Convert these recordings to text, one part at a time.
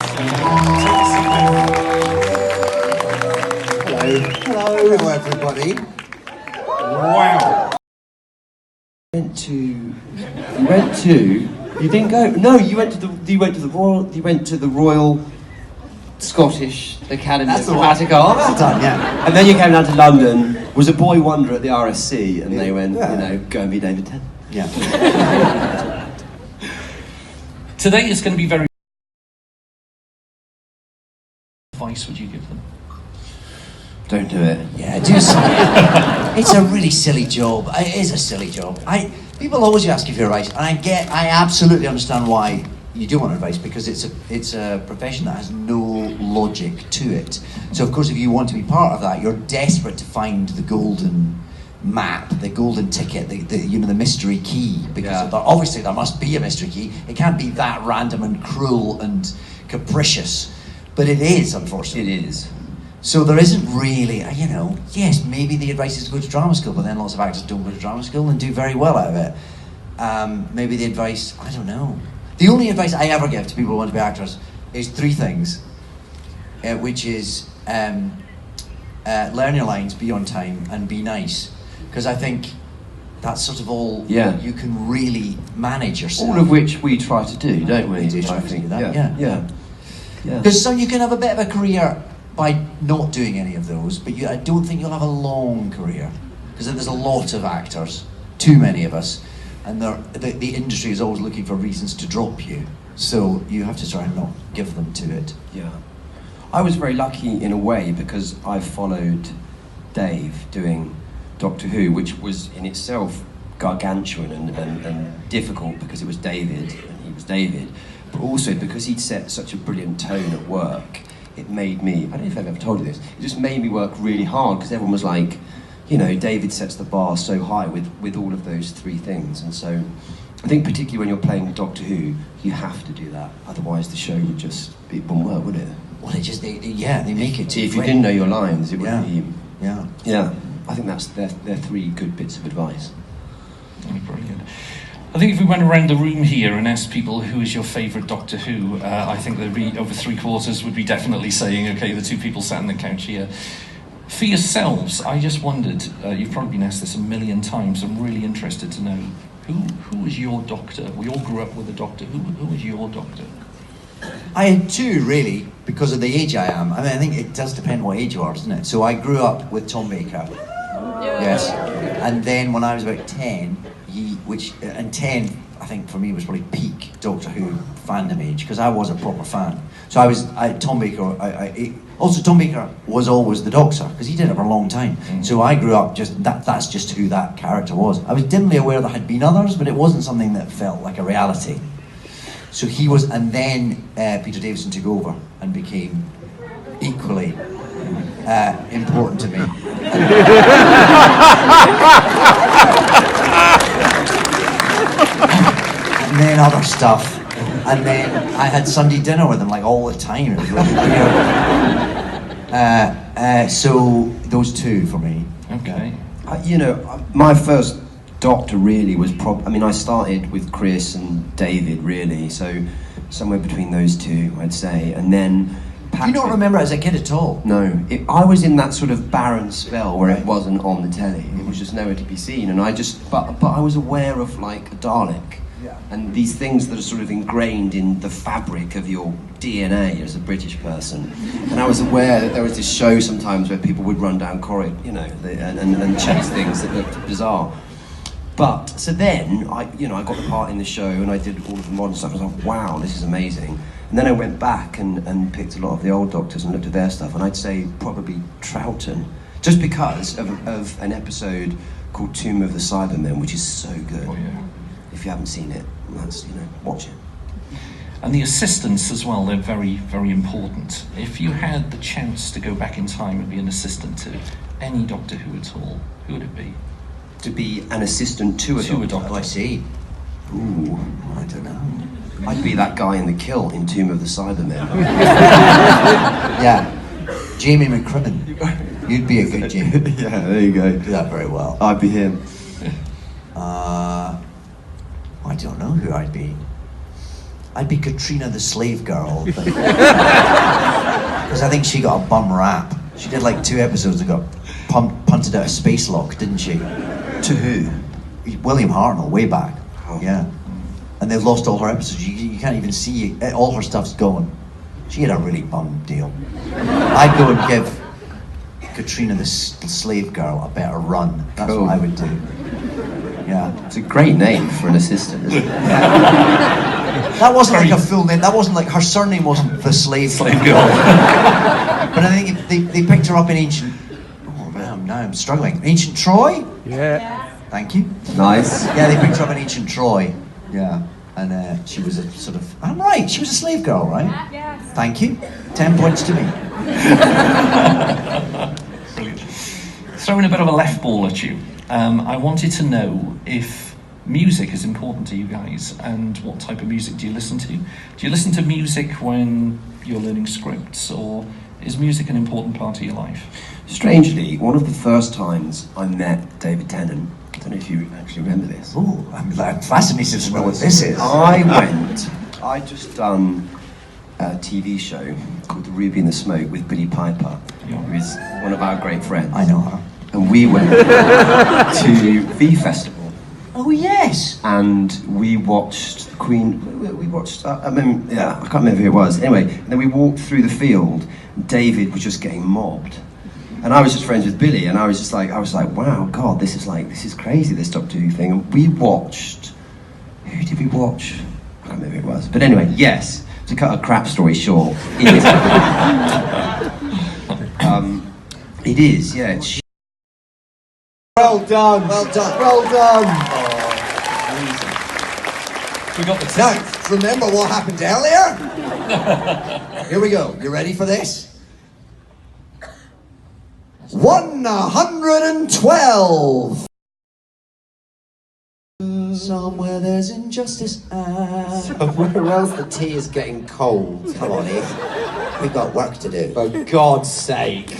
Hello, everybody. Wow. You didn't go. No, you went to the Royal Scottish Academy of Dramatic Art. Well done, yeah. And then you came down to London. Was a boy wonder at the RSC, and they went, go and be David Tennant. Yeah. Today is going to be very... advice would you give them? Don't do it. Yeah, do something. It's a really silly job. It is a silly job. People always ask you for advice, and I absolutely understand why you do want advice, because it's a profession that has no logic to it. So of course, if you want to be part of that, you're desperate to find the golden map, the golden ticket, the mystery key, because obviously there must be a mystery key. It can't be that random and cruel and capricious, but it is, unfortunately. It is. So there isn't really, yes, maybe the advice is to go to drama school, but then lots of actors don't go to drama school and do very well out of it. Maybe the advice, I don't know. The only advice I ever give to people who want to be actors is 3 things, which is learn your lines, be on time, and be nice. Because I think that's sort of all you can really manage yourself. All of which we try to do, don't we? We do try to do that, yeah. Because so you can have a bit of a career by not doing any of those, but I don't think you'll have a long career, because there's a lot of actors, too many of us, and the industry is always looking for reasons to drop you, so you have to try and not give them to it. Yeah. I was very lucky in a way, because I followed Dave doing Doctor Who, which was in itself gargantuan and difficult, because it was David, and he was David, but also because he'd set such a brilliant tone at work. It made me, I don't know if I've ever told you this, it just made me work really hard, because everyone was like, David sets the bar so high with all of those 3 things. And so I think particularly when you're playing Doctor Who, you have to do that. Otherwise the show would just be, it wouldn't work, would it? Well, they make it too If you didn't know your lines, it wouldn't be... Yeah. I think that's their 3 good bits of advice. Oh, brilliant. I think if we went around the room here and asked people who is your favourite Doctor Who, I think there'd be over 3/4 would be definitely saying, okay, the 2 people sat on the couch here. For yourselves, I just wondered, you've probably been asked this a million times, I'm really interested to know, who was your doctor? We all grew up with a doctor. Who was your doctor? I had 2, really, because of the age I am. I mean, I think it does depend what age you are, doesn't it? So I grew up with Tom Baker. Yes. And then when I was about 10, 10, I think for me was probably peak Doctor Who fandom age, because I was a proper fan. So Tom Baker, also Tom Baker was always the Doctor, because he did it for a long time. So I grew up that's just who that character was. I was dimly aware there had been others, but it wasn't something that felt like a reality. So he was, and then Peter Davison took over and became equally important to me. And then other stuff. And then I had Sunday dinner with him like all the time. It was really weird. So those 2 for me. Okay. My first Doctor really was I started with Chris and David, really, so somewhere between those 2, I'd say, and then Patrick. You don't remember it as a kid at all? No, I was in that sort of barren spell where it wasn't on the telly, it was just nowhere to be seen, and but I was aware of like a Dalek, and these things that are sort of ingrained in the fabric of your DNA as a British person. And I was aware that there was this show sometimes where people would run down corridor, and chase things that looked bizarre. But, so then, I got the part in the show, and I did all of the modern stuff, and I was like, wow, this is amazing. And then I went back and picked a lot of the old Doctors and looked at their stuff, and I'd say probably Troughton, just because of an episode called Tomb of the Cybermen, which is so good. Oh, yeah. If you haven't seen it, watch it. And the assistants as well, they're very, very important. If you had the chance to go back in time and be an assistant to any Doctor Who at all, who would it be? To be an assistant to a Doctor. Oh, I see. Ooh, I don't know. I'd be that guy in the kilt in Tomb of the Cybermen. Yeah. Jamie McCrimmon. You'd be a good Jamie. Yeah, there you go. Do that very well. I'd be him. I don't know who I'd be. I'd be Katrina the slave girl. Because I think she got a bum rap. She did like 2 episodes and got punted out of Space Lock, didn't she? To who? William Hartnell, way back. Oh. Yeah. And they've lost all her episodes. You can't even see it. All her stuff's gone. She had a really bum deal. I'd go and give Katrina the slave girl a better run. That's Cool. what I would do. Yeah. It's a great name for an assistant, isn't it? That wasn't like a full name. That wasn't like her surname wasn't the slave girl. But I think they picked her up in ancient. Oh man, now I'm struggling. Ancient Troy. Yeah. Thank you. Nice. Yeah, they picked her up in ancient Troy. Yeah, and she was a sort of. I'm right. She was a slave girl, right? Yes. Thank you. 10 points to me. Brilliant. Throwing a bit of a left ball at you. I wanted to know if music is important to you guys, and what type of music do you listen to? Do you listen to music when you're learning scripts, or is music an important part of your life? Strangely, one of the first times I met David Tennant, I don't know if you actually remember this. Oh, I'm fascinated to know what this is. I just done a TV show called The Ruby and the Smoke with Billy Piper, who is one of our great friends. I know her. And we went to the festival. Oh yes. And we watched Queen. We watched. I can't remember who it was. Anyway, and then we walked through the field. And David was just getting mobbed, and I was just friends with Billy. And I was like, wow, God, this is crazy. This Doctor Who thing. And we watched. Who did we watch? I can't remember who it was. But anyway, yes. To cut a crap story short, it is. It is. Yeah. It's Well done. Well done. Well done. We got the Now, remember what happened earlier? Here we go. You ready for this? 112. Somewhere there's injustice. Somewhere else the tea is getting cold. Come on, Eve. We've got work to do. For God's sake.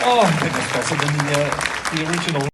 Oh, I think that's better than the original.